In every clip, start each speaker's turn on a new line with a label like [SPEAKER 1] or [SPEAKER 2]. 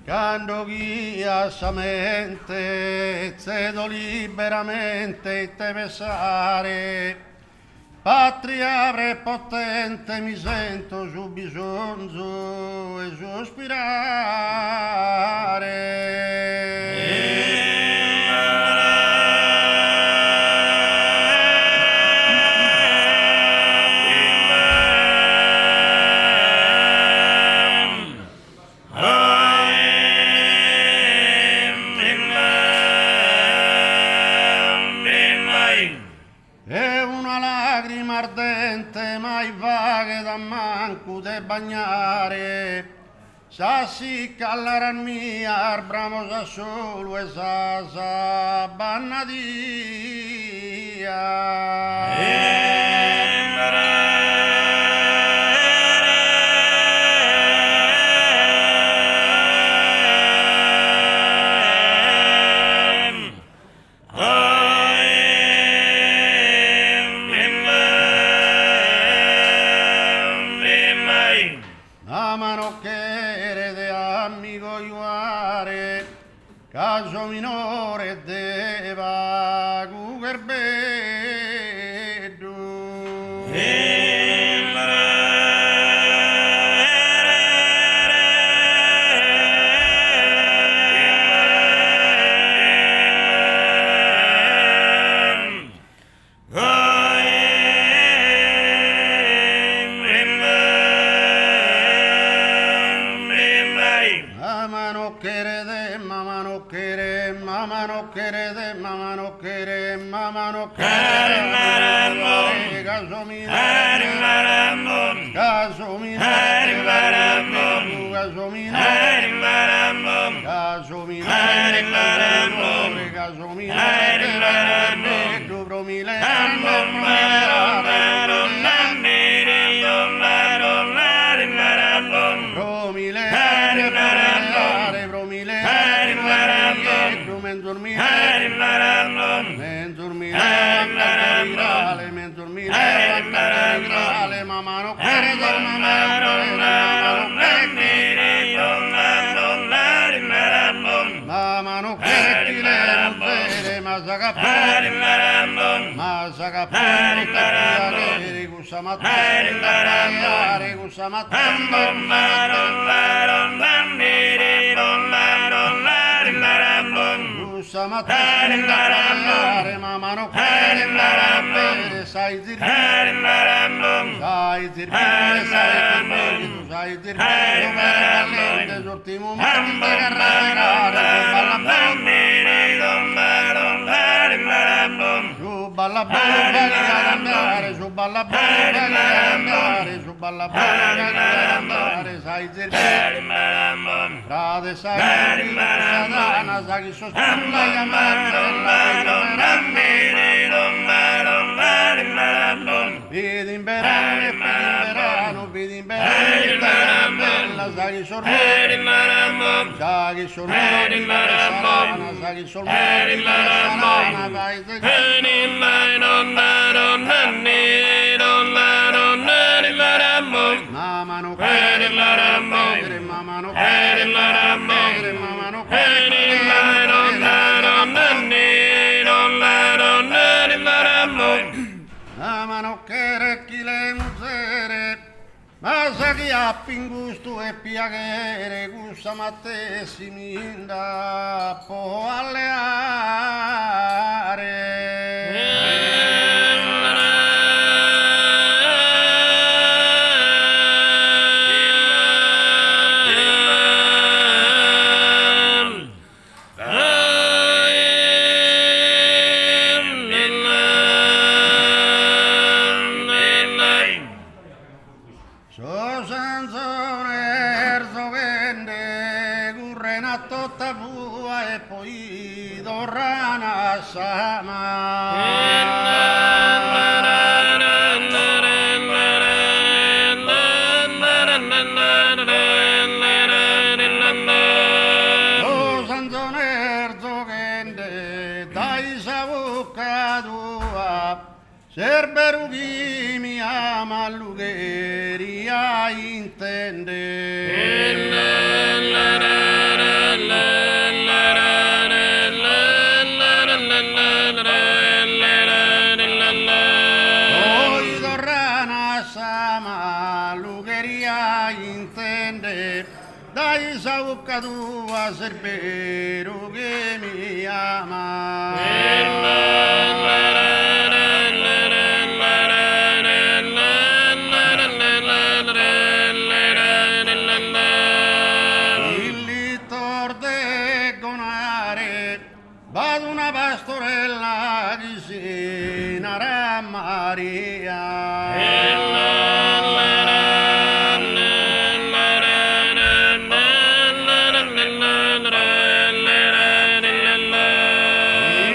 [SPEAKER 1] Quando ghiassamente cedo liberamente te pensare, patria prepotente mi sento su bisogno e sospirare. E una lacrima ardente mai vaga da manco de bagnare, sassi callara mia arbramo sa solo e sa la mano che de amico iuare, caso minore deva cugerbeddu. Mama no quiere, mama no quiere de, mama no quiere, mama no quiere. Gasomina, gasomina, gasomina, gasomina, tu bromile, men dormire, mamma no quiere, mamma no quiere, masaka pari, Samatare, mamma no quiere, sai zirbire, sai zirbire, sortimo su balla andare, su balla andare, sai zirbire, rade sai sadana, sai sospira, vedi in verano, bella, sai sormere, sai sormere, sai sormere, mamma no quiere, mamma no quiere, mamma no mamma no quiere chi le musere, ma sa chi ha pingusto e piacere, gusta mattesi minda può alleare. Totta bua e poi dorrana o sanzoner zogende dai savucca tua serberu chi mi ama lugheria intende dai saucca tua serbero che mi ama. Il littor gonare, vado una pastorella che si narà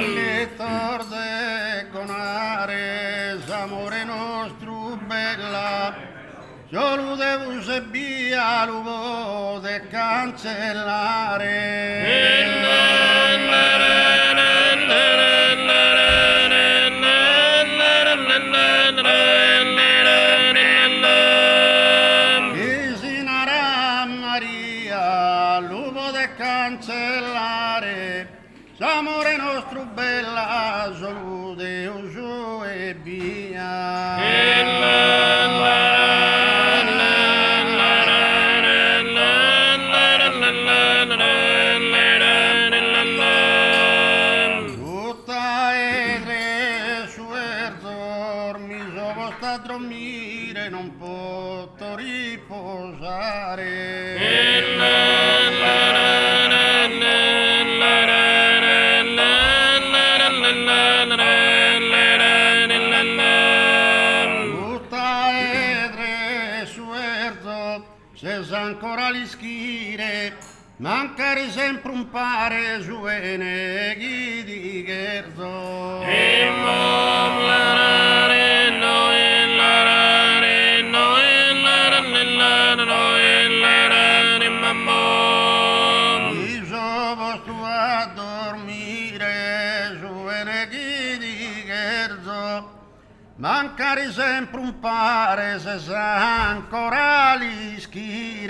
[SPEAKER 1] Il littor gonare, s'amore nostro bella, io lo devo se via lo pote cancellare. E si narà Maria, lo pote cancellare, s'amore nostro bella, solo Dio e via. Tutta e tre suertor mi sono sta a dormire, non posso riposare. Tutta e tre suertor, se sa ancora li schire, mancare sempre un pare su e neghi di cherzo. Mi sono posto a dormire su e neghi di cherzo, mancare sempre un pare se sa ancora li schire.